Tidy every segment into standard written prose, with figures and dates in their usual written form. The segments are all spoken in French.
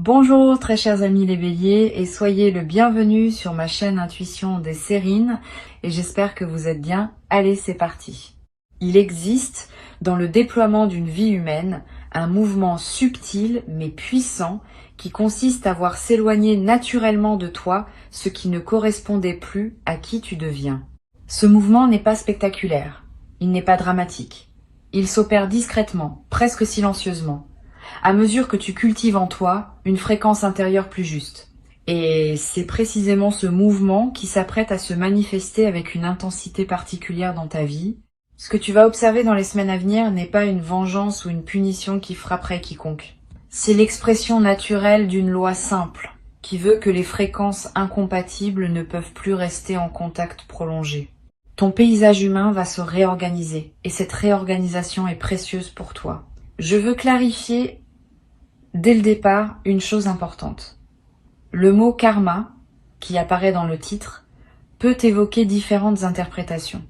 Bonjour très chers amis les béliers et soyez le bienvenu sur ma chaîne Intuition des Sérines et j'espère que vous êtes bien. Allez, c'est parti. Il existe dans le déploiement d'une vie humaine un mouvement subtil mais puissant qui consiste à voir s'éloigner naturellement de toi ce qui ne correspondait plus à qui tu deviens. Ce mouvement n'est pas spectaculaire, il n'est pas dramatique. Il s'opère discrètement, presque silencieusement, à mesure que tu cultives en toi une fréquence intérieure plus juste. Et c'est précisément ce mouvement qui s'apprête à se manifester avec une intensité particulière dans ta vie. Ce que tu vas observer dans les semaines à venir n'est pas une vengeance ou une punition qui frapperait quiconque. C'est l'expression naturelle d'une loi simple, qui veut que les fréquences incompatibles ne peuvent plus rester en contact prolongé. Ton paysage humain va se réorganiser, et cette réorganisation est précieuse pour toi. Je veux clarifier dès le départ une chose importante. Le mot karma, qui apparaît dans le titre, peut évoquer différentes interprétations.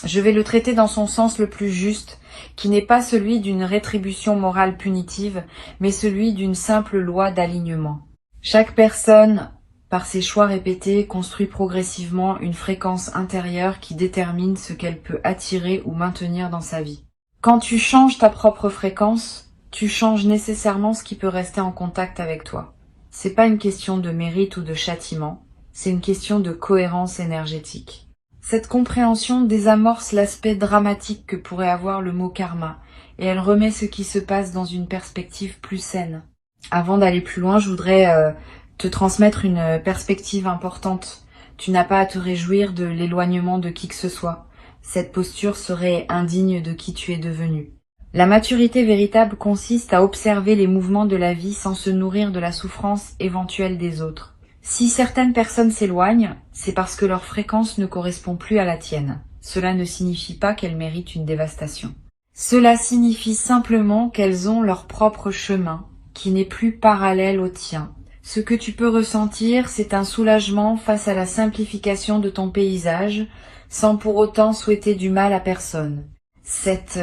Je vais le traiter dans son sens le plus juste, qui n'est pas celui d'une rétribution morale punitive, mais celui d'une simple loi d'alignement. Chaque personne, par ses choix répétés, construit progressivement une fréquence intérieure qui détermine ce qu'elle peut attirer ou maintenir dans sa vie. Quand tu changes ta propre fréquence, tu changes nécessairement ce qui peut rester en contact avec toi. C'est pas une question de mérite ou de châtiment, c'est une question de cohérence énergétique. Cette compréhension désamorce l'aspect dramatique que pourrait avoir le mot karma, et elle remet ce qui se passe dans une perspective plus saine. Avant d'aller plus loin, je voudrais te transmettre une perspective importante. Tu n'as pas à te réjouir de l'éloignement de qui que ce soit. Cette posture serait indigne de qui tu es devenu. La maturité véritable consiste à observer les mouvements de la vie sans se nourrir de la souffrance éventuelle des autres. Si certaines personnes s'éloignent, c'est parce que leur fréquence ne correspond plus à la tienne. Cela ne signifie pas qu'elles méritent une dévastation. Cela signifie simplement qu'elles ont leur propre chemin, qui n'est plus parallèle au tien. Ce que tu peux ressentir, c'est un soulagement face à la simplification de ton paysage, sans pour autant souhaiter du mal à personne. Cette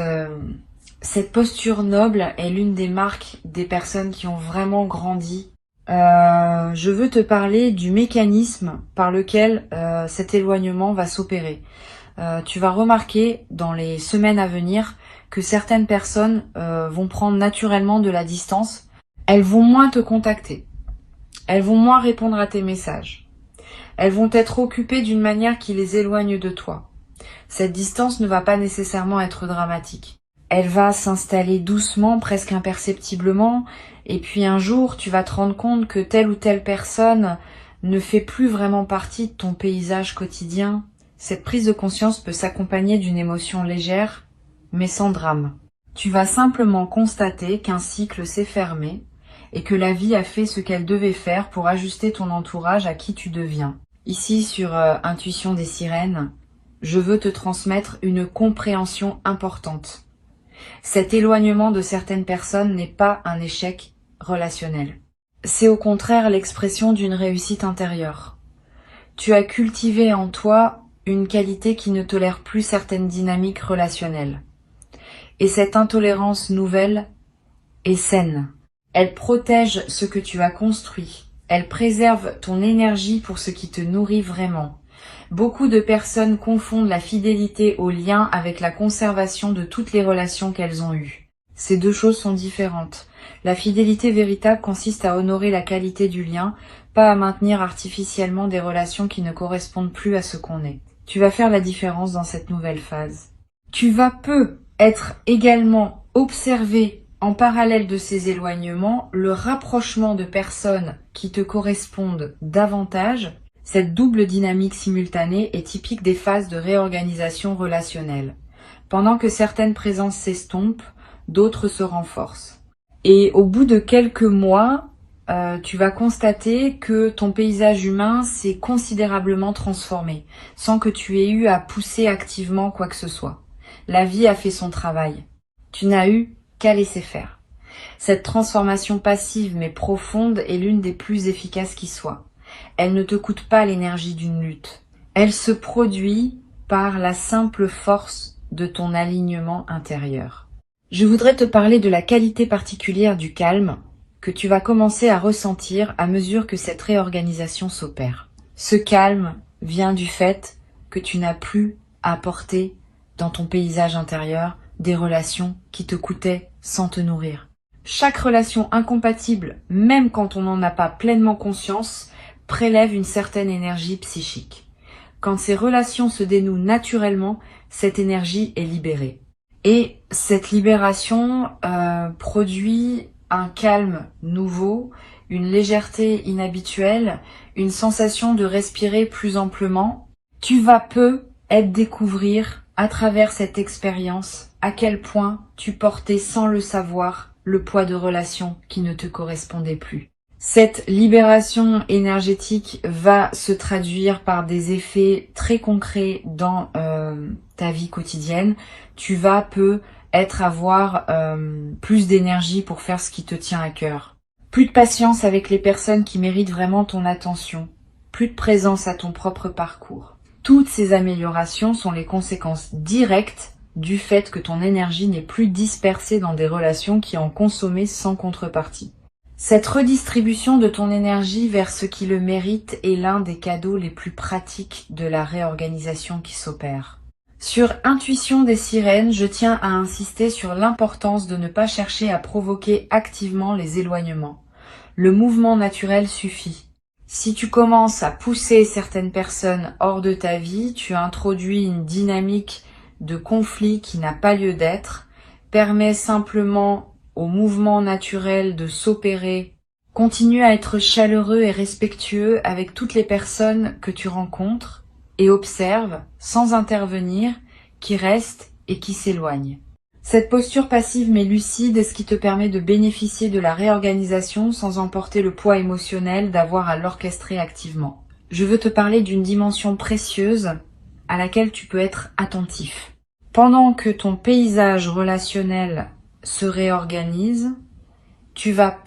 posture noble est l'une des marques des personnes qui ont vraiment grandi. Je veux te parler du mécanisme par lequel cet éloignement va s'opérer. Tu vas remarquer dans les semaines à venir que certaines personnes vont prendre naturellement de la distance. Elles vont moins te contacter. Elles vont moins répondre à tes messages. Elles vont être occupées d'une manière qui les éloigne de toi. Cette distance ne va pas nécessairement être dramatique. Elle va s'installer doucement, presque imperceptiblement, et puis un jour, tu vas te rendre compte que telle ou telle personne ne fait plus vraiment partie de ton paysage quotidien. Cette prise de conscience peut s'accompagner d'une émotion légère, mais sans drame. Tu vas simplement constater qu'un cycle s'est fermé et que la vie a fait ce qu'elle devait faire pour ajuster ton entourage à qui tu deviens. Ici, sur Intuition des Sirènes, je veux te transmettre une compréhension importante. Cet éloignement de certaines personnes n'est pas un échec relationnel. C'est au contraire l'expression d'une réussite intérieure. Tu as cultivé en toi une qualité qui ne tolère plus certaines dynamiques relationnelles. Et cette intolérance nouvelle est saine. Elle protège ce que tu as construit. Elle préserve ton énergie pour ce qui te nourrit vraiment. Beaucoup de personnes confondent la fidélité au lien avec la conservation de toutes les relations qu'elles ont eues. Ces deux choses sont différentes. La fidélité véritable consiste à honorer la qualité du lien, pas à maintenir artificiellement des relations qui ne correspondent plus à ce qu'on est. Tu vas faire la différence dans cette nouvelle phase. Tu vas être également observé en parallèle de ces éloignements, le rapprochement de personnes qui te correspondent davantage. Cette double dynamique simultanée est typique des phases de réorganisation relationnelle. Pendant que certaines présences s'estompent, d'autres se renforcent. Et au bout de quelques mois, tu vas constater que ton paysage humain s'est considérablement transformé, sans que tu aies eu à pousser activement quoi que ce soit. La vie a fait son travail. Tu n'as eu qu'à laisser faire. Cette transformation passive mais profonde est l'une des plus efficaces qui soit. Elle ne te coûte pas l'énergie d'une lutte. Elle se produit par la simple force de ton alignement intérieur. Je voudrais te parler de la qualité particulière du calme que tu vas commencer à ressentir à mesure que cette réorganisation s'opère. Ce calme vient du fait que tu n'as plus à porter dans ton paysage intérieur des relations qui te coûtaient sans te nourrir. Chaque relation incompatible, même quand on n'en a pas pleinement conscience, prélève une certaine énergie psychique. Quand ces relations se dénouent naturellement, cette énergie est libérée. Et cette libération produit un calme nouveau, une légèreté inhabituelle, une sensation de respirer plus amplement. Tu vas peu découvrir à travers cette expérience à quel point tu portais sans le savoir le poids de relations qui ne te correspondaient plus. Cette libération énergétique va se traduire par des effets très concrets dans ta vie quotidienne. Tu vas avoir plus d'énergie pour faire ce qui te tient à cœur. Plus de patience avec les personnes qui méritent vraiment ton attention. Plus de présence à ton propre parcours. Toutes ces améliorations sont les conséquences directes du fait que ton énergie n'est plus dispersée dans des relations qui en consommaient sans contrepartie. Cette redistribution de ton énergie vers ce qui le mérite est l'un des cadeaux les plus pratiques de la réorganisation qui s'opère. Sur Intuition des sirènes, je tiens à insister sur l'importance de ne pas chercher à provoquer activement les éloignements. Le mouvement naturel suffit. Si tu commences à pousser certaines personnes hors de ta vie, tu introduis une dynamique de conflit qui n'a pas lieu d'être, permet simplement au mouvement naturel de s'opérer. Continue à être chaleureux et respectueux avec toutes les personnes que tu rencontres et observe, sans intervenir, qui restent et qui s'éloignent. Cette posture passive mais lucide est ce qui te permet de bénéficier de la réorganisation sans emporter le poids émotionnel d'avoir à l'orchestrer activement. Je veux te parler d'une dimension précieuse à laquelle tu peux être attentif. Pendant que ton paysage relationnel se réorganise, tu vas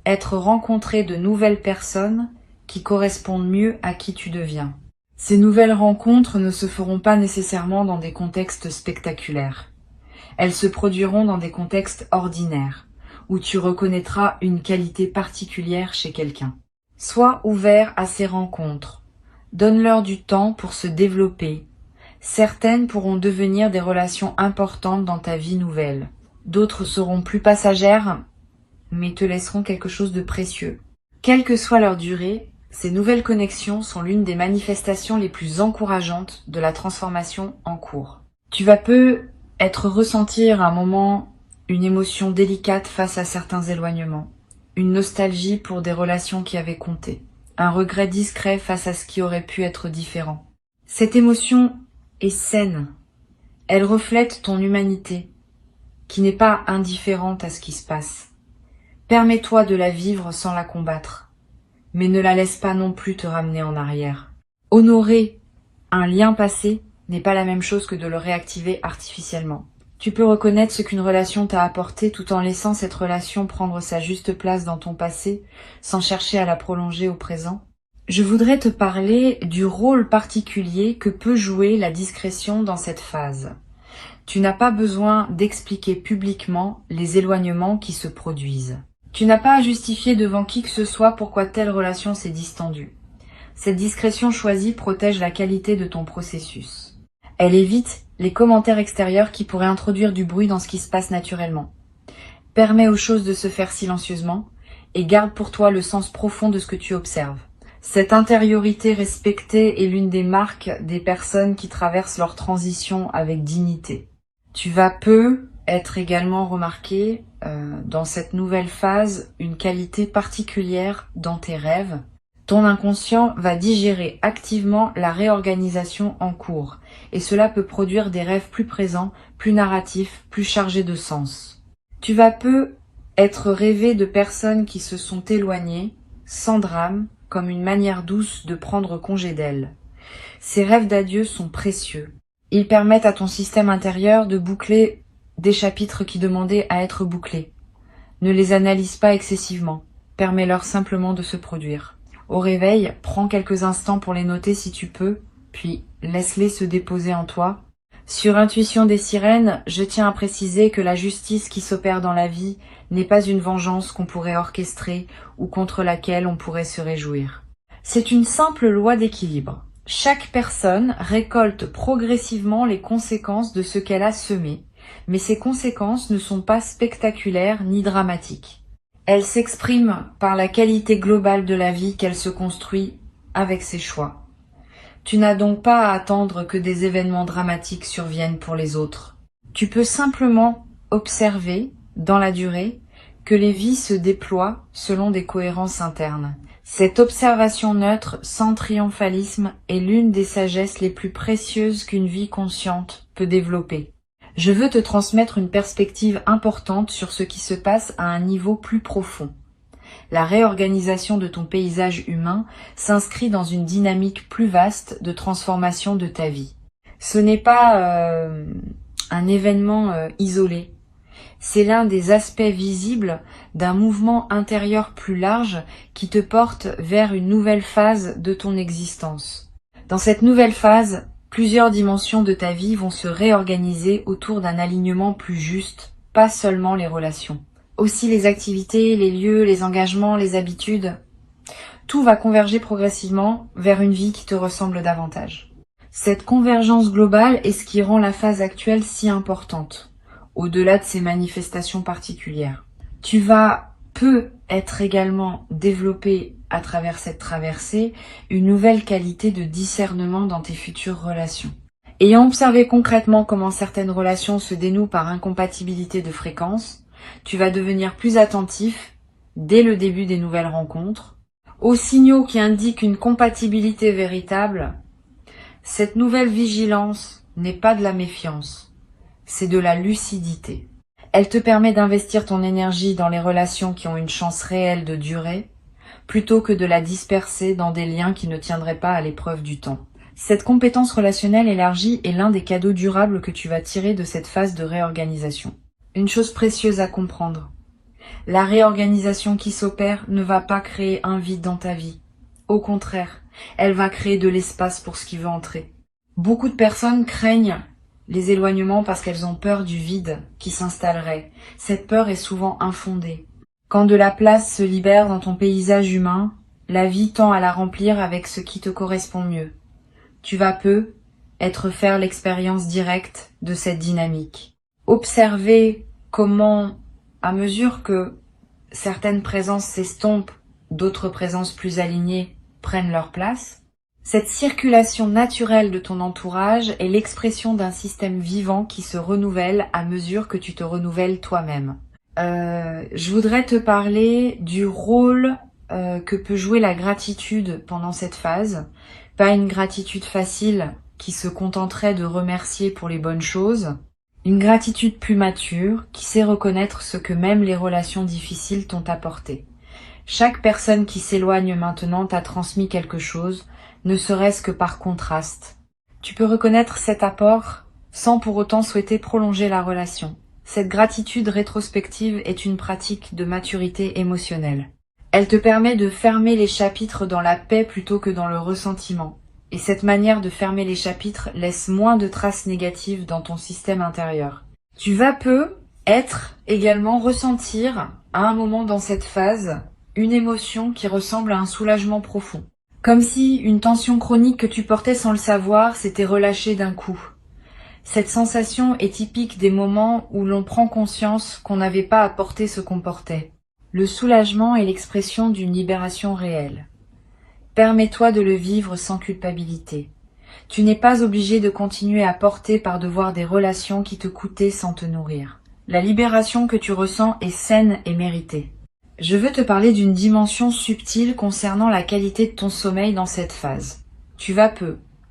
être rencontré de nouvelles personnes qui correspondent mieux à qui tu deviens. Ces nouvelles rencontres ne se feront pas nécessairement dans des contextes spectaculaires. Elles se produiront dans des contextes ordinaires, où tu reconnaîtras une qualité particulière chez quelqu'un. Sois ouvert à ces rencontres. Donne-leur du temps pour se développer. Certaines pourront devenir des relations importantes dans ta vie nouvelle. D'autres seront plus passagères, mais te laisseront quelque chose de précieux. Quelle que soit leur durée, ces nouvelles connexions sont l'une des manifestations les plus encourageantes de la transformation en cours. Tu vas ressentir à un moment une émotion délicate face à certains éloignements, une nostalgie pour des relations qui avaient compté, un regret discret face à ce qui aurait pu être différent. Cette émotion est saine, elle reflète ton humanité, qui n'est pas indifférente à ce qui se passe. Permets-toi de la vivre sans la combattre, mais ne la laisse pas non plus te ramener en arrière. Honorer un lien passé n'est pas la même chose que de le réactiver artificiellement. Tu peux reconnaître ce qu'une relation t'a apporté tout en laissant cette relation prendre sa juste place dans ton passé, sans chercher à la prolonger au présent. Je voudrais te parler du rôle particulier que peut jouer la discrétion dans cette phase. Tu n'as pas besoin d'expliquer publiquement les éloignements qui se produisent. Tu n'as pas à justifier devant qui que ce soit pourquoi telle relation s'est distendue. Cette discrétion choisie protège la qualité de ton processus. Elle évite les commentaires extérieurs qui pourraient introduire du bruit dans ce qui se passe naturellement. Permet aux choses de se faire silencieusement et garde pour toi le sens profond de ce que tu observes. Cette intériorité respectée est l'une des marques des personnes qui traversent leur transition avec dignité. Tu vas être également remarqué dans cette nouvelle phase une qualité particulière dans tes rêves. Ton inconscient va digérer activement la réorganisation en cours et cela peut produire des rêves plus présents, plus narratifs, plus chargés de sens. Tu vas être rêvé de personnes qui se sont éloignées, sans drame, comme une manière douce de prendre congé d'elles. Ces rêves d'adieu sont précieux. Ils permettent à ton système intérieur de boucler des chapitres qui demandaient à être bouclés. Ne les analyse pas excessivement, permets-leur simplement de se produire. Au réveil, prends quelques instants pour les noter si tu peux, puis laisse-les se déposer en toi. Sur Intuition des sirènes, je tiens à préciser que la justice qui s'opère dans la vie n'est pas une vengeance qu'on pourrait orchestrer ou contre laquelle on pourrait se réjouir. C'est une simple loi d'équilibre. Chaque personne récolte progressivement les conséquences de ce qu'elle a semé, mais ces conséquences ne sont pas spectaculaires ni dramatiques. Elles s'expriment par la qualité globale de la vie qu'elle se construit avec ses choix. Tu n'as donc pas à attendre que des événements dramatiques surviennent pour les autres. Tu peux simplement observer, dans la durée, que les vies se déploient selon des cohérences internes. Cette observation neutre, sans triomphalisme, est l'une des sagesses les plus précieuses qu'une vie consciente peut développer. Je veux te transmettre une perspective importante sur ce qui se passe à un niveau plus profond. La réorganisation de ton paysage humain s'inscrit dans une dynamique plus vaste de transformation de ta vie. Ce n'est pas un événement isolé. C'est l'un des aspects visibles d'un mouvement intérieur plus large qui te porte vers une nouvelle phase de ton existence. Dans cette nouvelle phase, plusieurs dimensions de ta vie vont se réorganiser autour d'un alignement plus juste, pas seulement les relations. Aussi les activités, les lieux, les engagements, les habitudes. Tout va converger progressivement vers une vie qui te ressemble davantage. Cette convergence globale est ce qui rend la phase actuelle si importante, au-delà de ses manifestations particulières. Tu vas être également développé à travers cette traversée une nouvelle qualité de discernement dans tes futures relations. Ayant observé concrètement comment certaines relations se dénouent par incompatibilité de fréquence, tu vas devenir plus attentif, dès le début des nouvelles rencontres, aux signaux qui indiquent une compatibilité véritable. Cette nouvelle vigilance n'est pas de la méfiance, c'est de la lucidité. Elle te permet d'investir ton énergie dans les relations qui ont une chance réelle de durer, plutôt que de la disperser dans des liens qui ne tiendraient pas à l'épreuve du temps. Cette compétence relationnelle élargie est l'un des cadeaux durables que tu vas tirer de cette phase de réorganisation. Une chose précieuse à comprendre. La réorganisation qui s'opère ne va pas créer un vide dans ta vie. Au contraire, elle va créer de l'espace pour ce qui veut entrer. Beaucoup de personnes craignent les éloignements parce qu'elles ont peur du vide qui s'installerait. Cette peur est souvent infondée. Quand de la place se libère dans ton paysage humain, la vie tend à la remplir avec ce qui te correspond mieux. Tu vas faire l'expérience directe de cette dynamique. Observer comment, à mesure que certaines présences s'estompent, d'autres présences plus alignées prennent leur place. Cette circulation naturelle de ton entourage est l'expression d'un système vivant qui se renouvelle à mesure que tu te renouvelles toi-même. Je voudrais te parler du rôle que peut jouer la gratitude pendant cette phase. Pas une gratitude facile qui se contenterait de remercier pour les bonnes choses. Une gratitude plus mature qui sait reconnaître ce que même les relations difficiles t'ont apporté. Chaque personne qui s'éloigne maintenant t'a transmis quelque chose, ne serait-ce que par contraste. Tu peux reconnaître cet apport sans pour autant souhaiter prolonger la relation. Cette gratitude rétrospective est une pratique de maturité émotionnelle. Elle te permet de fermer les chapitres dans la paix plutôt que dans le ressentiment. Et cette manière de fermer les chapitres laisse moins de traces négatives dans ton système intérieur. Tu vas également ressentir, à un moment dans cette phase, une émotion qui ressemble à un soulagement profond. Comme si une tension chronique que tu portais sans le savoir s'était relâchée d'un coup. Cette sensation est typique des moments où l'on prend conscience qu'on n'avait pas à porter ce qu'on portait. Le soulagement est l'expression d'une libération réelle. Permets-toi de le vivre sans culpabilité. Tu n'es pas obligé de continuer à porter par devoir des relations qui te coûtaient sans te nourrir. La libération que tu ressens est saine et méritée. Je veux te parler d'une dimension subtile concernant la qualité de ton sommeil dans cette phase. Tu vas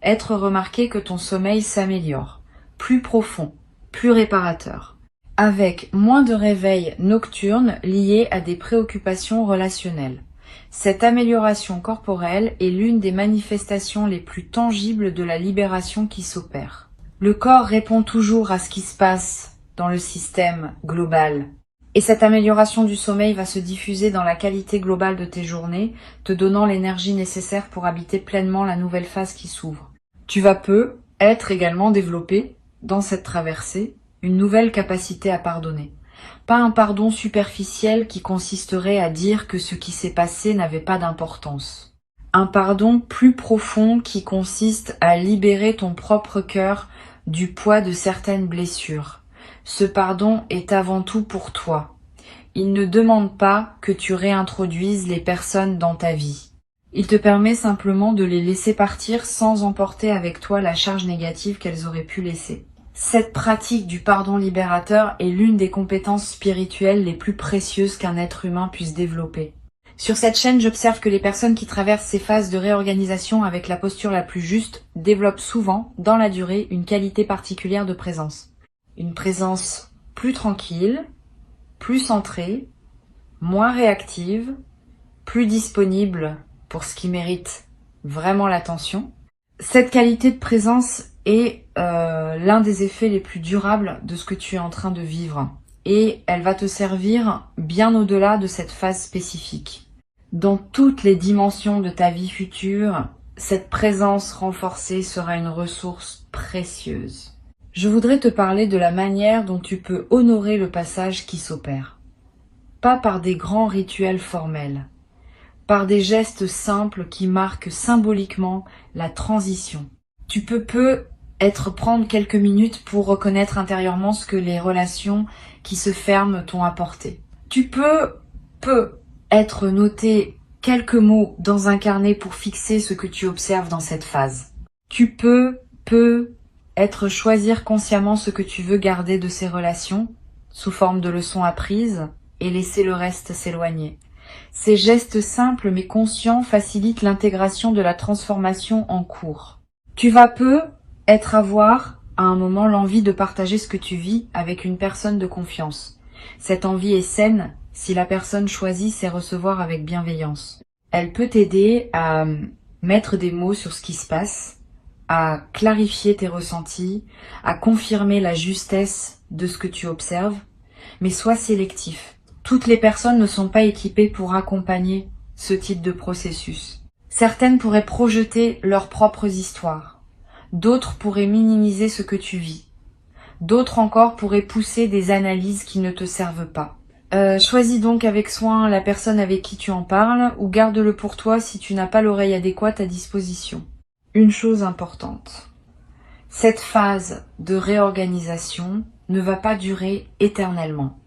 être remarqué que ton sommeil s'améliore, plus profond, plus réparateur, avec moins de réveils nocturnes liés à des préoccupations relationnelles. Cette amélioration corporelle est l'une des manifestations les plus tangibles de la libération qui s'opère. Le corps répond toujours à ce qui se passe dans le système global. Et cette amélioration du sommeil va se diffuser dans la qualité globale de tes journées, te donnant l'énergie nécessaire pour habiter pleinement la nouvelle phase qui s'ouvre. Tu vas être également développé dans cette traversée, une nouvelle capacité à pardonner. Pas un pardon superficiel qui consisterait à dire que ce qui s'est passé n'avait pas d'importance. Un pardon plus profond qui consiste à libérer ton propre cœur du poids de certaines blessures. Ce pardon est avant tout pour toi. Il ne demande pas que tu réintroduises les personnes dans ta vie. Il te permet simplement de les laisser partir sans emporter avec toi la charge négative qu'elles auraient pu laisser. Cette pratique du pardon libérateur est l'une des compétences spirituelles les plus précieuses qu'un être humain puisse développer. Sur cette chaîne, j'observe que les personnes qui traversent ces phases de réorganisation avec la posture la plus juste développent souvent, dans la durée, une qualité particulière de présence. Une présence plus tranquille, plus centrée, moins réactive, plus disponible pour ce qui mérite vraiment l'attention. Cette qualité de présence est l'un des effets les plus durables de ce que tu es en train de vivre. Et elle va te servir bien au-delà de cette phase spécifique. Dans toutes les dimensions de ta vie future, cette présence renforcée sera une ressource précieuse. Je voudrais te parler de la manière dont tu peux honorer le passage qui s'opère. Pas par des grands rituels formels, par des gestes simples qui marquent symboliquement la transition. Tu peux prendre quelques minutes pour reconnaître intérieurement ce que les relations qui se ferment t'ont apporté. Tu peux être noté quelques mots dans un carnet pour fixer ce que tu observes dans cette phase. Tu peux choisir consciemment ce que tu veux garder de ces relations sous forme de leçons apprises et laisser le reste s'éloigner. Ces gestes simples mais conscients facilitent l'intégration de la transformation en cours. Tu vas avoir à un moment l'envie de partager ce que tu vis avec une personne de confiance. Cette envie est saine si la personne choisit sait recevoir avec bienveillance. Elle peut t'aider à mettre des mots sur ce qui se passe, à clarifier tes ressentis, à confirmer la justesse de ce que tu observes, mais sois sélectif. Toutes les personnes ne sont pas équipées pour accompagner ce type de processus. Certaines pourraient projeter leurs propres histoires. D'autres pourraient minimiser ce que tu vis. D'autres encore pourraient pousser des analyses qui ne te servent pas. Choisis donc avec soin la personne avec qui tu en parles ou garde-le pour toi si tu n'as pas l'oreille adéquate à disposition. Une chose importante. Cette phase de réorganisation ne va pas durer éternellement.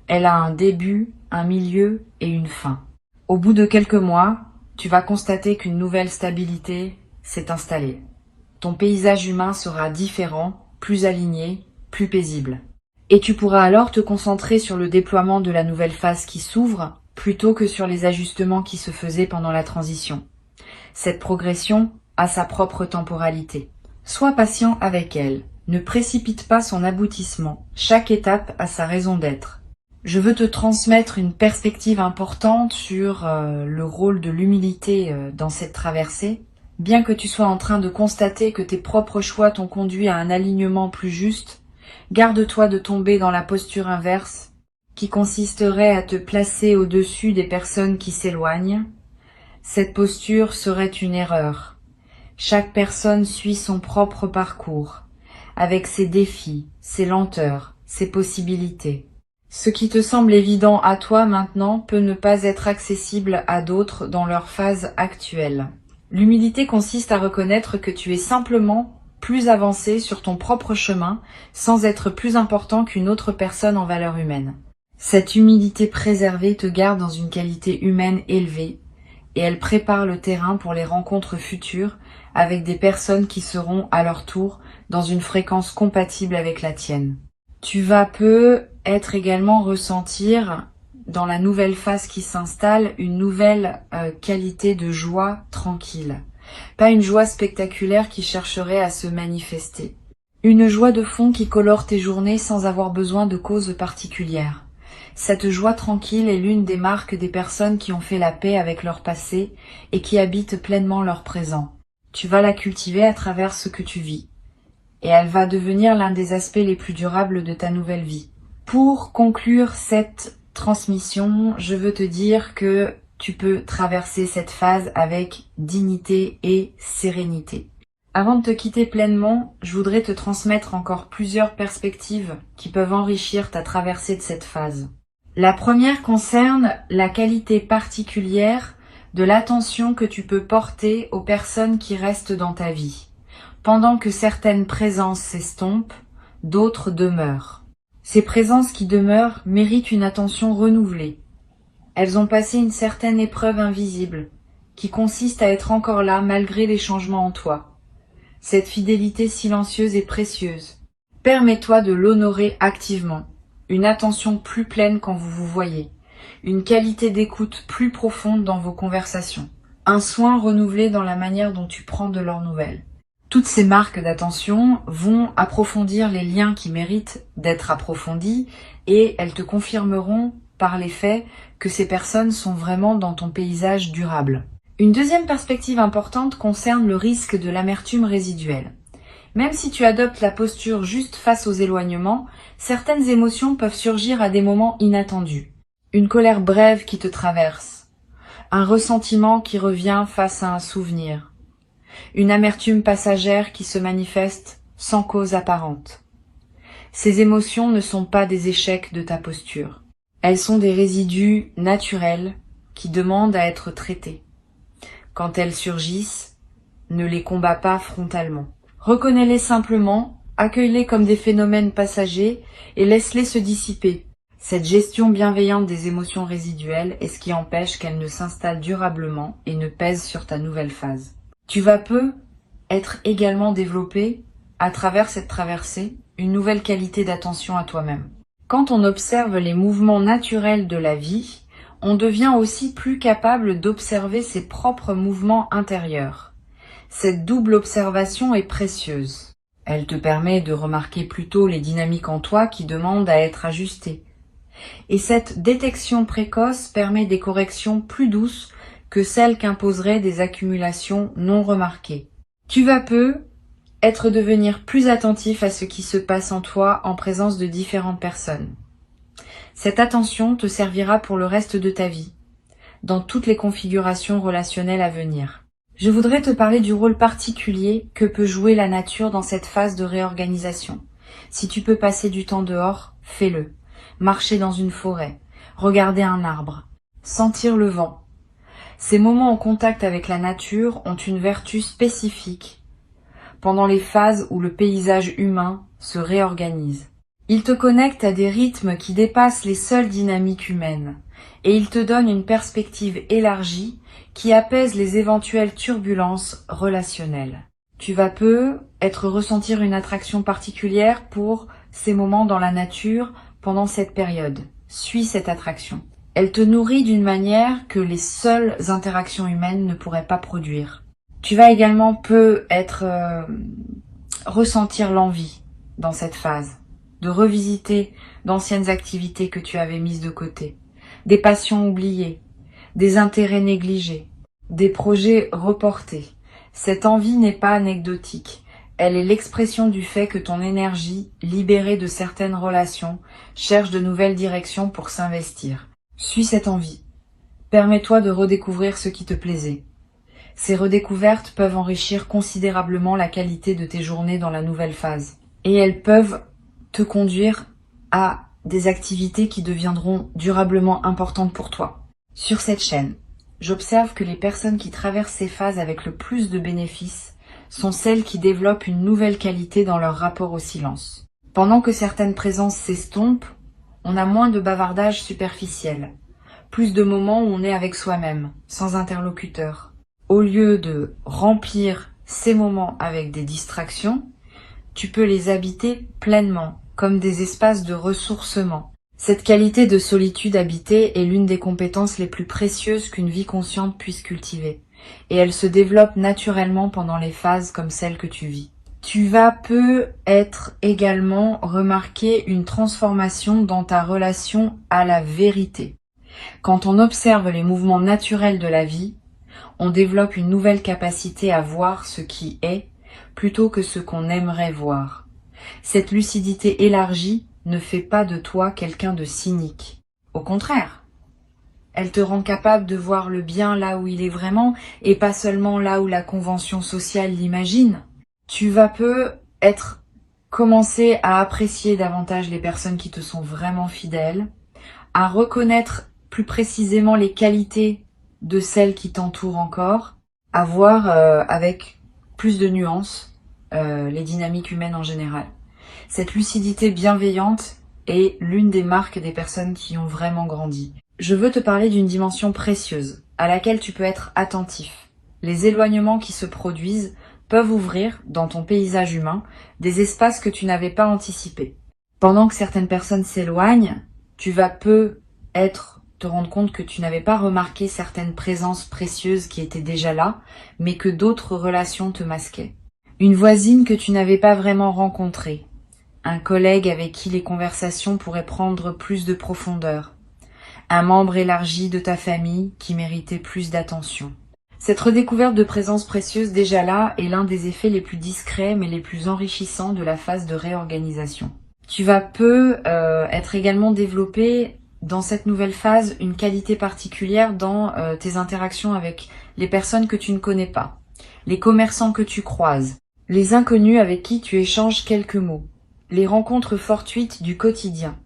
Elle a un début, un milieu et une fin. Au bout de quelques mois, tu vas constater qu'une nouvelle stabilité s'est installée. Ton paysage humain sera différent, plus aligné, plus paisible. Et tu pourras alors te concentrer sur le déploiement de la nouvelle phase qui s'ouvre, plutôt que sur les ajustements qui se faisaient pendant la transition. Cette progression a sa propre temporalité. Sois patient avec elle. Ne précipite pas son aboutissement. Chaque étape a sa raison d'être. Je veux te transmettre une perspective importante sur le rôle de l'humilité dans cette traversée. Bien que tu sois en train de constater que tes propres choix t'ont conduit à un alignement plus juste, garde-toi de tomber dans la posture inverse, qui consisterait à te placer au-dessus des personnes qui s'éloignent. Cette posture serait une erreur. Chaque personne suit son propre parcours, avec ses défis, ses lenteurs, ses possibilités. Ce qui te semble évident à toi maintenant peut ne pas être accessible à d'autres dans leur phase actuelle. L'humilité consiste à reconnaître que tu es simplement plus avancé sur ton propre chemin sans être plus important qu'une autre personne en valeur humaine. Cette humilité préservée te garde dans une qualité humaine élevée et elle prépare le terrain pour les rencontres futures avec des personnes qui seront à leur tour dans une fréquence compatible avec la tienne. Tu vas être également ressentir dans la nouvelle phase qui s'installe une nouvelle qualité de joie tranquille. Pas une joie spectaculaire qui chercherait à se manifester. Une joie de fond qui colore tes journées sans avoir besoin de causes particulières. Cette joie tranquille est l'une des marques des personnes qui ont fait la paix avec leur passé et qui habitent pleinement leur présent. Tu vas la cultiver à travers ce que tu vis. Et elle va devenir l'un des aspects les plus durables de ta nouvelle vie. Pour conclure cette transmission, je veux te dire que tu peux traverser cette phase avec dignité et sérénité. Avant de te quitter pleinement, je voudrais te transmettre encore plusieurs perspectives qui peuvent enrichir ta traversée de cette phase. La première concerne la qualité particulière de l'attention que tu peux porter aux personnes qui restent dans ta vie. Pendant que certaines présences s'estompent, d'autres demeurent. Ces présences qui demeurent méritent une attention renouvelée. Elles ont passé une certaine épreuve invisible, qui consiste à être encore là malgré les changements en toi. Cette fidélité silencieuse est précieuse. Permets-toi de l'honorer activement. Une attention plus pleine quand vous vous voyez. Une qualité d'écoute plus profonde dans vos conversations. Un soin renouvelé dans la manière dont tu prends de leurs nouvelles. Toutes ces marques d'attention vont approfondir les liens qui méritent d'être approfondis et elles te confirmeront par les faits que ces personnes sont vraiment dans ton paysage durable. Une deuxième perspective importante concerne le risque de l'amertume résiduelle. Même si tu adoptes la posture juste face aux éloignements, certaines émotions peuvent surgir à des moments inattendus. Une colère brève qui te traverse, un ressentiment qui revient face à un souvenir, une amertume passagère qui se manifeste sans cause apparente. Ces émotions ne sont pas des échecs de ta posture. Elles sont des résidus naturels qui demandent à être traités. Quand elles surgissent, ne les combats pas frontalement. Reconnais-les simplement, accueille-les comme des phénomènes passagers et laisse-les se dissiper. Cette gestion bienveillante des émotions résiduelles est ce qui empêche qu'elles ne s'installent durablement et ne pèsent sur ta nouvelle phase. Tu vas peu être également développé, à travers cette traversée, une nouvelle qualité d'attention à toi-même. Quand on observe les mouvements naturels de la vie, on devient aussi plus capable d'observer ses propres mouvements intérieurs. Cette double observation est précieuse. Elle te permet de remarquer plutôt les dynamiques en toi qui demandent à être ajustées. Et cette détection précoce permet des corrections plus douces que celles qu'imposeraient des accumulations non remarquées. Tu vas peu devenir plus attentif à ce qui se passe en toi en présence de différentes personnes. Cette attention te servira pour le reste de ta vie, dans toutes les configurations relationnelles à venir. Je voudrais te parler du rôle particulier que peut jouer la nature dans cette phase de réorganisation. Si tu peux passer du temps dehors, fais-le. Marcher dans une forêt, regarder un arbre, sentir le vent. Ces moments en contact avec la nature ont une vertu spécifique pendant les phases où le paysage humain se réorganise. Ils te connectent à des rythmes qui dépassent les seules dynamiques humaines et ils te donnent une perspective élargie qui apaise les éventuelles turbulences relationnelles. Tu vas peu ressentir une attraction particulière pour ces moments dans la nature pendant cette période. Suis cette attraction. Elle te nourrit d'une manière que les seules interactions humaines ne pourraient pas produire. Tu vas également ressentir l'envie dans cette phase, de revisiter d'anciennes activités que tu avais mises de côté, des passions oubliées, des intérêts négligés, des projets reportés. Cette envie n'est pas anecdotique. Elle est l'expression du fait que ton énergie, libérée de certaines relations, cherche de nouvelles directions pour s'investir. Suis cette envie. Permets-toi de redécouvrir ce qui te plaisait. Ces redécouvertes peuvent enrichir considérablement la qualité de tes journées dans la nouvelle phase. Et elles peuvent te conduire à des activités qui deviendront durablement importantes pour toi. Sur cette chaîne, j'observe que les personnes qui traversent ces phases avec le plus de bénéfices sont celles qui développent une nouvelle qualité dans leur rapport au silence. Pendant que certaines présences s'estompent, on a moins de bavardage superficiel, plus de moments où on est avec soi-même, sans interlocuteur. Au lieu de remplir ces moments avec des distractions, tu peux les habiter pleinement, comme des espaces de ressourcement. Cette qualité de solitude habitée est l'une des compétences les plus précieuses qu'une vie consciente puisse cultiver, et elle se développe naturellement pendant les phases comme celle que tu vis. Tu vas également remarquer une transformation dans ta relation à la vérité. Quand on observe les mouvements naturels de la vie, on développe une nouvelle capacité à voir ce qui est plutôt que ce qu'on aimerait voir. Cette lucidité élargie ne fait pas de toi quelqu'un de cynique. Au contraire, elle te rend capable de voir le bien là où il est vraiment et pas seulement là où la convention sociale l'imagine. Tu vas commencer à apprécier davantage les personnes qui te sont vraiment fidèles, à reconnaître plus précisément les qualités de celles qui t'entourent encore, à voir avec plus de nuances les dynamiques humaines en général. Cette lucidité bienveillante est l'une des marques des personnes qui ont vraiment grandi. Je veux te parler d'une dimension précieuse, à laquelle tu peux être attentif. Les éloignements qui se produisent peuvent ouvrir, dans ton paysage humain, des espaces que tu n'avais pas anticipés. Pendant que certaines personnes s'éloignent, tu vas te rendre compte que tu n'avais pas remarqué certaines présences précieuses qui étaient déjà là, mais que d'autres relations te masquaient. Une voisine que tu n'avais pas vraiment rencontrée, un collègue avec qui les conversations pourraient prendre plus de profondeur, un membre élargi de ta famille qui méritait plus d'attention. Cette redécouverte de présence précieuse déjà là est l'un des effets les plus discrets mais les plus enrichissants de la phase de réorganisation. Tu vas être également développé dans cette nouvelle phase une qualité particulière dans tes interactions avec les personnes que tu ne connais pas, les commerçants que tu croises, les inconnus avec qui tu échanges quelques mots, les rencontres fortuites du quotidien.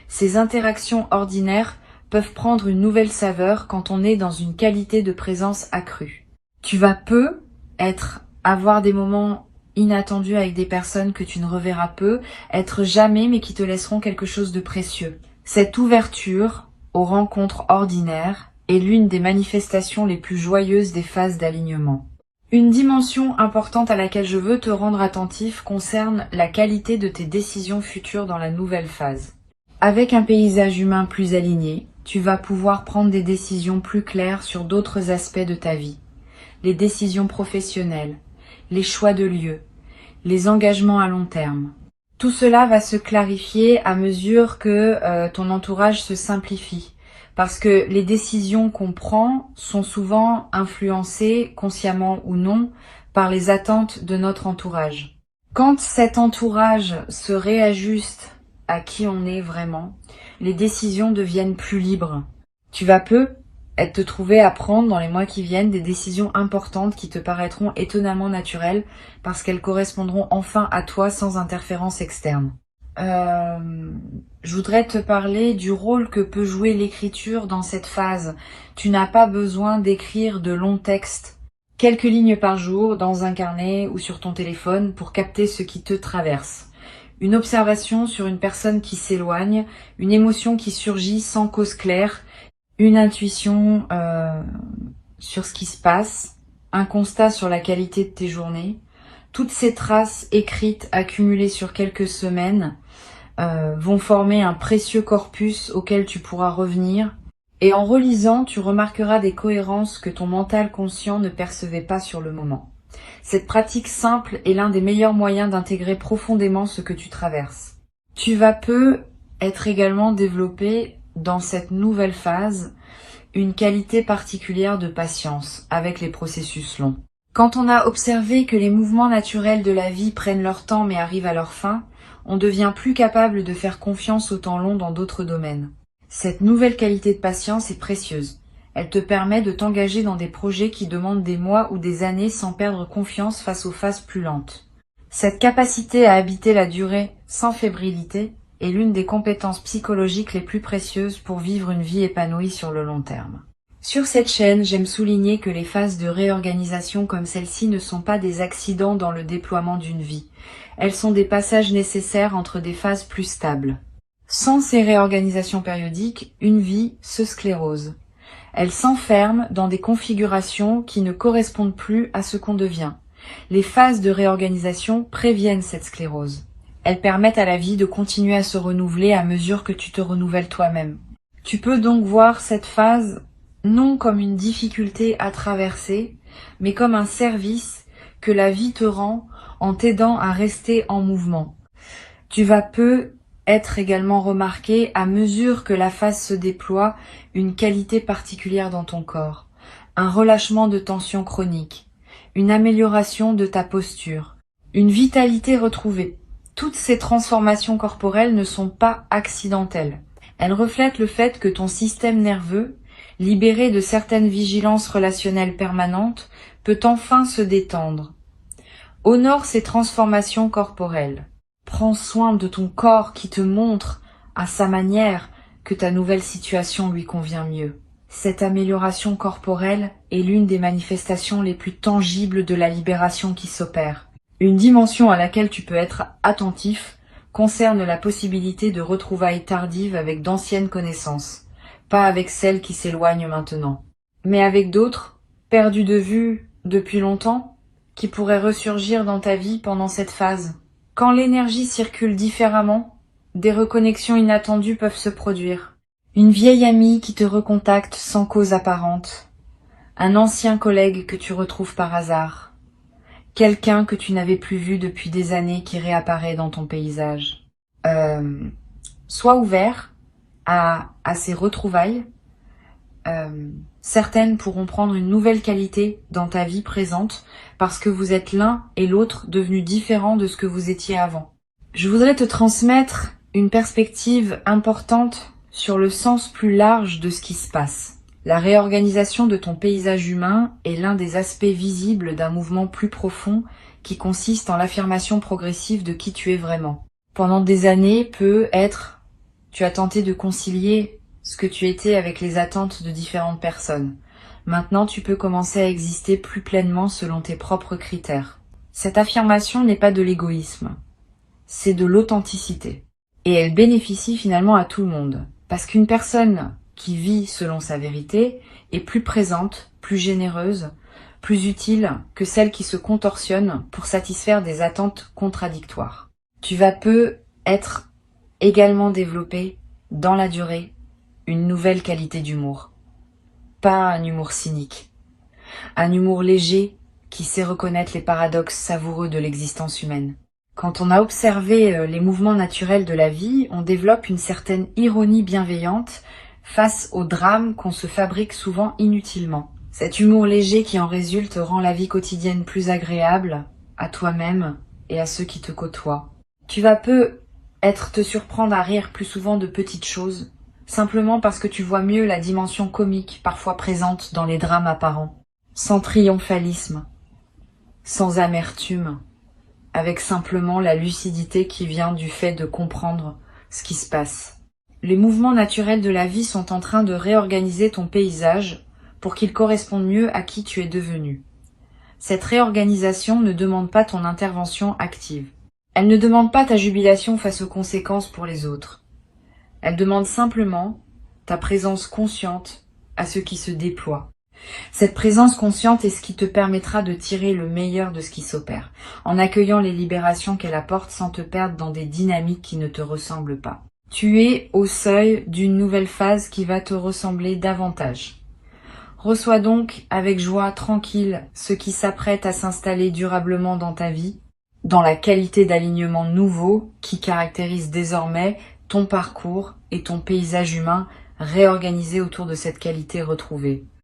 Ces interactions ordinaires peuvent prendre une nouvelle saveur quand on est dans une qualité de présence accrue. Tu vas avoir des moments inattendus avec des personnes que tu ne reverras peu, être jamais mais qui te laisseront quelque chose de précieux. Cette ouverture aux rencontres ordinaires est l'une des manifestations les plus joyeuses des phases d'alignement. Une dimension importante à laquelle je veux te rendre attentif concerne la qualité de tes décisions futures dans la nouvelle phase. Avec un paysage humain plus aligné, tu vas pouvoir prendre des décisions plus claires sur d'autres aspects de ta vie. Les décisions professionnelles, les choix de lieu, les engagements à long terme. Tout cela va se clarifier à mesure que ton entourage se simplifie. Parce que les décisions qu'on prend sont souvent influencées, consciemment ou non, par les attentes de notre entourage. Quand cet entourage se réajuste à qui on est vraiment, les décisions deviennent plus libres. Tu vas te trouver à prendre dans les mois qui viennent des décisions importantes qui te paraîtront étonnamment naturelles parce qu'elles correspondront enfin à toi sans interférence externe. Je voudrais te parler du rôle que peut jouer l'écriture dans cette phase. Tu n'as pas besoin d'écrire de longs textes, quelques lignes par jour dans un carnet ou sur ton téléphone pour capter ce qui te traverse. Une observation sur une personne qui s'éloigne, une émotion qui surgit sans cause claire, une intuition sur ce qui se passe, un constat sur la qualité de tes journées. Toutes ces traces écrites accumulées sur quelques semaines vont former un précieux corpus auquel tu pourras revenir. Et en relisant, tu remarqueras des cohérences que ton mental conscient ne percevait pas sur le moment. Cette pratique simple est l'un des meilleurs moyens d'intégrer profondément ce que tu traverses. Tu vas être également développé dans cette nouvelle phase une qualité particulière de patience avec les processus longs. Quand on a observé que les mouvements naturels de la vie prennent leur temps mais arrivent à leur fin, on devient plus capable de faire confiance au temps long dans d'autres domaines. Cette nouvelle qualité de patience est précieuse. Elle te permet de t'engager dans des projets qui demandent des mois ou des années sans perdre confiance face aux phases plus lentes. Cette capacité à habiter la durée sans fébrilité est l'une des compétences psychologiques les plus précieuses pour vivre une vie épanouie sur le long terme. Sur cette chaîne, j'aime souligner que les phases de réorganisation comme celle-ci ne sont pas des accidents dans le déploiement d'une vie. Elles sont des passages nécessaires entre des phases plus stables. Sans ces réorganisations périodiques, une vie se sclérose. Elle s'enferme dans des configurations qui ne correspondent plus à ce qu'on devient. Les phases de réorganisation préviennent cette sclérose. Elles permettent à la vie de continuer à se renouveler à mesure que tu te renouvelles toi-même. Tu peux donc voir cette phase non comme une difficulté à traverser, mais comme un service que la vie te rend en t'aidant à rester en mouvement. Tu vas être également remarqué à mesure que la phase se déploie une qualité particulière dans ton corps, un relâchement de tension chronique, une amélioration de ta posture, une vitalité retrouvée. Toutes ces transformations corporelles ne sont pas accidentelles. Elles reflètent le fait que ton système nerveux, libéré de certaines vigilances relationnelles permanentes, peut enfin se détendre. Honore ces transformations corporelles. Prends soin de ton corps qui te montre, à sa manière, que ta nouvelle situation lui convient mieux. Cette amélioration corporelle est l'une des manifestations les plus tangibles de la libération qui s'opère. Une dimension à laquelle tu peux être attentif concerne la possibilité de retrouvailles tardives avec d'anciennes connaissances, pas avec celles qui s'éloignent maintenant, mais avec d'autres, perdues de vue depuis longtemps, qui pourraient ressurgir dans ta vie pendant cette phase. Quand l'énergie circule différemment, des reconnexions inattendues peuvent se produire. Une vieille amie qui te recontacte sans cause apparente, un ancien collègue que tu retrouves par hasard, quelqu'un que tu n'avais plus vu depuis des années qui réapparaît dans ton paysage. Sois ouvert à ces retrouvailles. Certaines pourront prendre une nouvelle qualité dans ta vie présente parce que vous êtes l'un et l'autre devenus différents de ce que vous étiez avant. Je voudrais te transmettre une perspective importante sur le sens plus large de ce qui se passe. La réorganisation de ton paysage humain est l'un des aspects visibles d'un mouvement plus profond qui consiste en l'affirmation progressive de qui tu es vraiment. Pendant des années, tu as tenté de concilier ce que tu étais avec les attentes de différentes personnes. Maintenant, tu peux commencer à exister plus pleinement selon tes propres critères. Cette affirmation n'est pas de l'égoïsme, c'est de l'authenticité. Et elle bénéficie finalement à tout le monde. Parce qu'une personne qui vit selon sa vérité est plus présente, plus généreuse, plus utile que celle qui se contorsionne pour satisfaire des attentes contradictoires. Tu vas être également développé dans la durée une nouvelle qualité d'humour. Pas un humour cynique. Un humour léger qui sait reconnaître les paradoxes savoureux de l'existence humaine. Quand on a observé les mouvements naturels de la vie, on développe une certaine ironie bienveillante face aux drames qu'on se fabrique souvent inutilement. Cet humour léger qui en résulte rend la vie quotidienne plus agréable à toi-même et à ceux qui te côtoient. Tu vas te surprendre à rire plus souvent de petites choses, simplement parce que tu vois mieux la dimension comique parfois présente dans les drames apparents. Sans triomphalisme, sans amertume, avec simplement la lucidité qui vient du fait de comprendre ce qui se passe. Les mouvements naturels de la vie sont en train de réorganiser ton paysage pour qu'il corresponde mieux à qui tu es devenu. Cette réorganisation ne demande pas ton intervention active. Elle ne demande pas ta jubilation face aux conséquences pour les autres. Elle demande simplement ta présence consciente à ce qui se déploie. Cette présence consciente est ce qui te permettra de tirer le meilleur de ce qui s'opère, en accueillant les libérations qu'elle apporte sans te perdre dans des dynamiques qui ne te ressemblent pas. Tu es au seuil d'une nouvelle phase qui va te ressembler davantage. Reçois donc avec joie tranquille ce qui s'apprête à s'installer durablement dans ta vie, dans la qualité d'alignement nouveau qui caractérise désormais ton parcours et ton paysage humain réorganisé autour de cette qualité retrouvée.